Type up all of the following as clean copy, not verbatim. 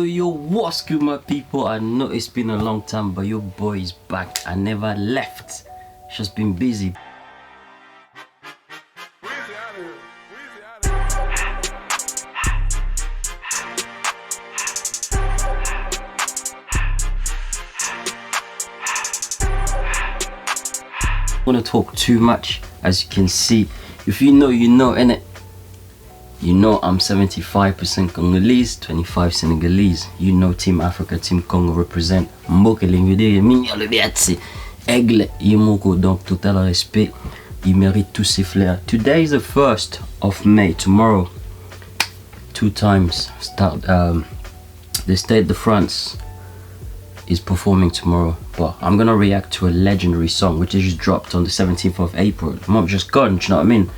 Yo, what's good my people? I know it's been a long time, but your boy is back. I never left, just been busy. I don't want to talk too much, as you can see. If you know, you know, innit? You know I'm 75% Congolese, 25 Senegalese. You know Team Africa, Team Congo represent. Aigle, Yimoko, donc total respect. Il mérite tous ses flairs. Today is the 1st of May. Tomorrow, 2 times start. The Stade de France is performing tomorrow, but I'm gonna react to a legendary song which is just dropped on the 17th of April. The month just gone, do you know what I mean?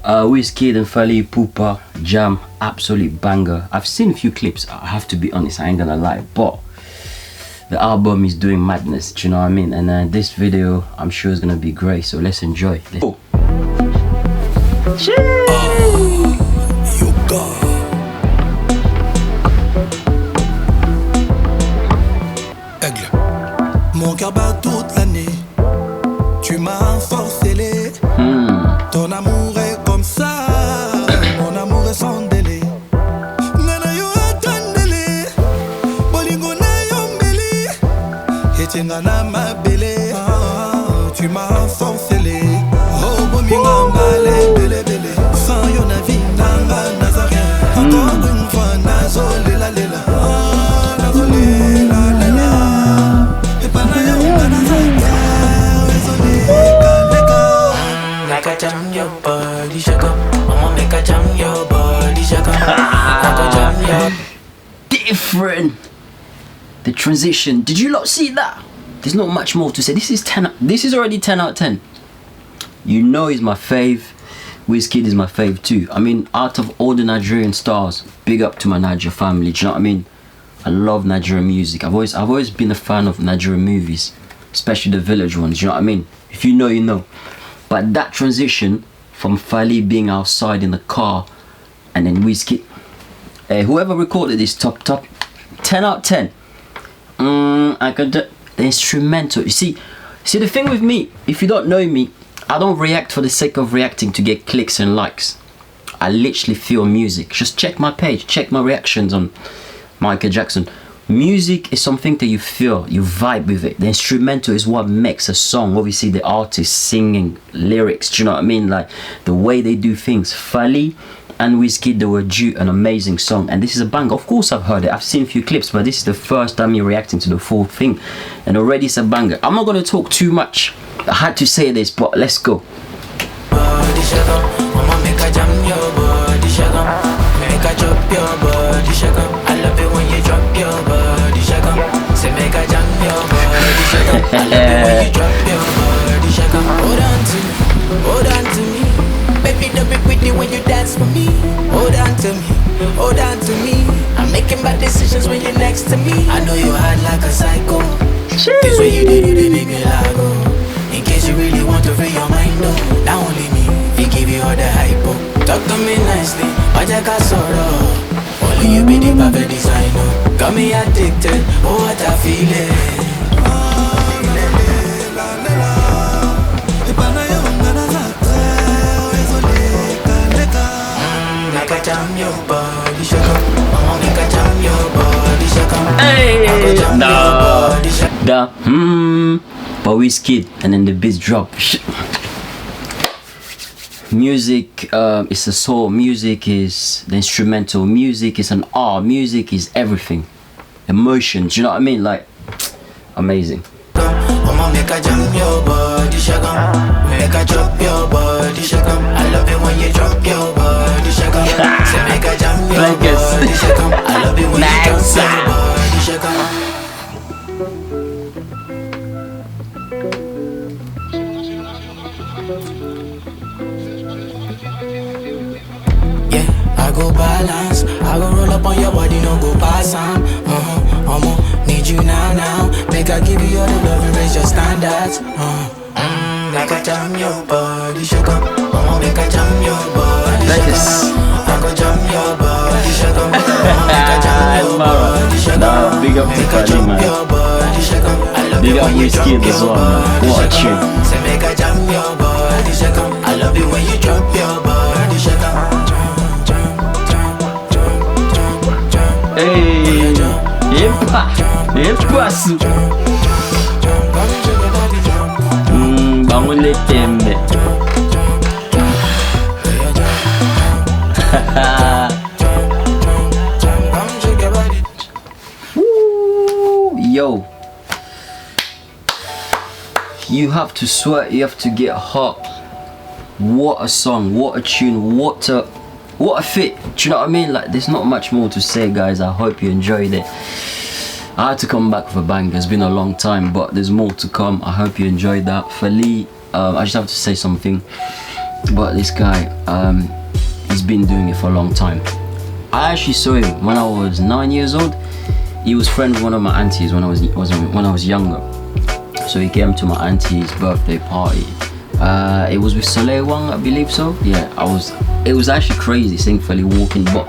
Wizkid and FallyIpupa jam, absolute banger. I've seen a few clips, I have to be honest, I ain't gonna lie, but the album is doing madness, do you know what I mean? And this video, I'm sure is gonna be great, so let's enjoy. Let's go. Aigle, mon cœur bat toute l'année. Tu m'as ensorcelé. Ton amour est comme ça. Mon amour est sans délai. Nana yo attendele. Bolingo na yo mbeli. Etenga na ma belle. Tu m'as ensorcelé. Oh bominga mbale belle belle. Sans yo na vie nanga nazaré. Encore une fois nazole la lela. Nazole la lela. Et pas na yo nazaré. Like a jam your body shake up, I'ma make a jam your body shake up. Like a jam your Different. The transition. Did you not see that? There's not much more to say. This is already 10 out of 10. You know he's my fave. Wizkid is my fave too. I mean, out of all the Nigerian stars, big up to my Niger family. Do you know what I mean? I love Nigerian music. I've always been a fan of Nigerian movies, especially the village ones. Do you know what I mean? If you know, you know. But that transition from Fally being outside in the car and then Wizkid, whoever recorded this, top 10 out of 10. I got the instrumental. You see the thing with me, if you don't know me, I don't react for the sake of reacting to get clicks and likes. I literally feel music. Just check my page, check my reactions on Michael Jackson. Music is something that you feel, you vibe with it. The instrumental is what makes a song. Obviously the artist singing, lyrics, do you know what I mean? Like the way they do things. Fally and Wizkid, they were due an amazing song, and this is a banger. Of course I've heard it, I've seen a few clips, but this is the first time you're reacting to the full thing, and already it's a banger. I'm not going to talk too much, I had to say this, but let's go. I love it when you drop your body shake up. Say make a jam your body shake up. I love it when you drop your body shake up. Hold on to me. Baby, don't be pretty when you dance for me. Hold on to me. I'm making bad decisions when you're next to me. I know you're hot like a psycho. This way you do, they make me lago. In case you really want to free your mind, no. Not only me, they give you all the hypo. Talk to me nicely, but I got sorrow. Only you be the perfect designer. Got me addicted, oh what a feeling. Like a jam your body shake up. I'ma make a jam your body shake up. Hey, but Wizkid, and then the beats drop. Music is a soul, music is the instrumental, music is an art, music is everything. Emotions, you know what I mean? Like, amazing. I'ma make a jam your body shake up. Make a drop your body shake up. I love it when you drop your body shake up. Say make a jam your body shake up. I love it when you drop your body shake up. I go balance, I go roll up on your body, no go pass on. I'ma need you now. Make I give you all the love and raise your standards. Like a jam your body, shake up. I'ma make a jam your body, shake up. I go jam your body, shake up. I'ma make a jam your body. Nah, big up to Fally, man. Big up Wizkid as well, man. What a tune. Say make a jam your body shake 'em. I love it when you drop your body shake 'em. Hey, Ipupa su. Bangun le tembe. Woo, yo. You have to sweat, you have to get hot. What a song, what a tune, what a fit. Do you know what I mean? Like, there's not much more to say, guys. I hope you enjoyed it. I had to come back with a bang. It's been a long time, but there's more to come. I hope you enjoyed that. Fally, I just have to say something. But this guy, he's been doing it for a long time. I actually saw him when I was 9 years old. He was friends with one of my aunties when I was younger. So he came to my auntie's birthday party. It was with Soleil Wang, I believe so. Yeah, it was actually crazy seeing Fally walking. But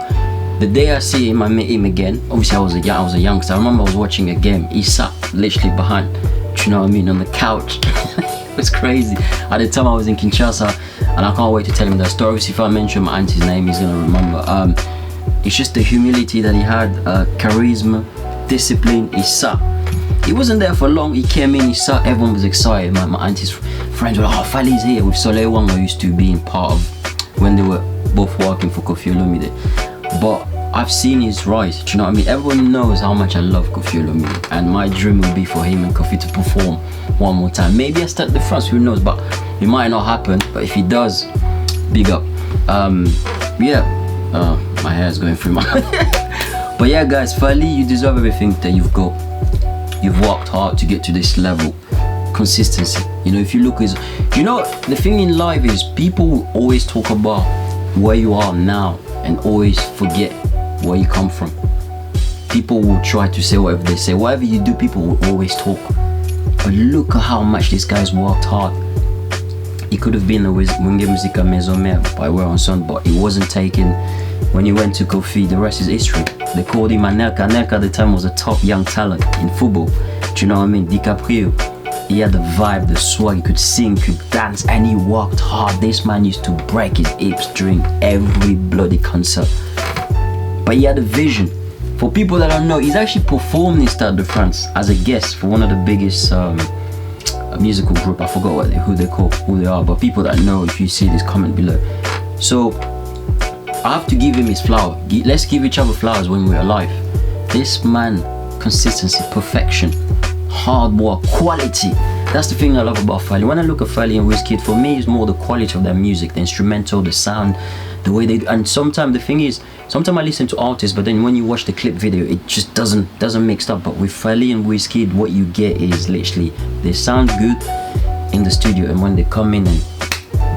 the day I see him, I met him again. Obviously I was a youngster. I remember I was watching a game. He sat literally behind, do you know what I mean, on the couch. It was crazy. At the time I was in Kinshasa, and I can't wait to tell him that story. Obviously if I mention my auntie's name, he's gonna remember. It's just the humility that he had, charisma, discipline. He sat. He wasn't there for long. He came in, he sat, everyone was excited. My auntie's friends were like, oh, Fally's here. With Soleil Wang, I used to be in part of when they were both working for Koffi Olomide. But I've seen his rise, do you know what I mean? Everyone knows how much I love Koffi Olomide, and my dream would be for him and Koffi to perform one more time. Maybe I start the France, who knows, but it might not happen. But if he does, big up. My hair is going through my But yeah, guys, Fally, you deserve everything that you've got. You've worked hard to get to this level. Consistency. You know, if you look, you know, the thing in life is people will always talk about where you are now and always forget where you come from. People will try to say whatever they say. Whatever you do, people will always talk. But look at how much this guy's worked hard. He could have been a Wenge Musica Maison Mère by Where on Son, but he wasn't taken. When he went to Koffi, the rest is history. They called him Anelka. Anelka at the time was a top young talent in football. Do you know what I mean? DiCaprio. He had the vibe, the swag, he could sing, could dance, and he worked hard. This man used to break his hips during every bloody concert. But he had a vision. For people that don't know, he's actually performed in Stade de France as a guest for one of the biggest musical group. I forgot who they are, but people that know, if you see this, comment below. So I have to give him his flower. Let's give each other flowers when we're alive. This man, consistency, perfection, hard work, quality. That's the thing I love about Fally. When I look at Fally and Wizkid, for me, it's more the quality of their music, the instrumental, the sound, the way they do. And sometimes the thing is, sometimes I listen to artists, but then when you watch the clip video, it just doesn't mix up. But with Fally and Wizkid, what you get is literally they sound good in the studio, and when they come in and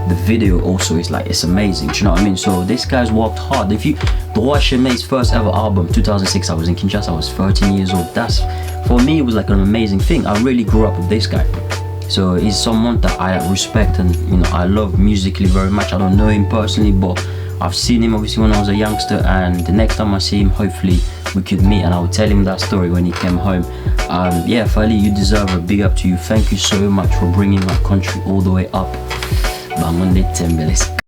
the video also is like, it's amazing, do you know what I mean? So this guy's worked hard. If you watch Cheme's first ever album, 2006, I was in Kinshasa, I was 13 years old. That's, for me, it was like an amazing thing. I really grew up with this guy. So he's someone that I respect, and you know, I love musically very much. I don't know him personally, but I've seen him obviously when I was a youngster, and the next time I see him, hopefully we could meet and I'll tell him that story when he came home. Yeah, Fally, you deserve a big up to you. Thank you so much for bringing our country all the way up. Bangun le tembele.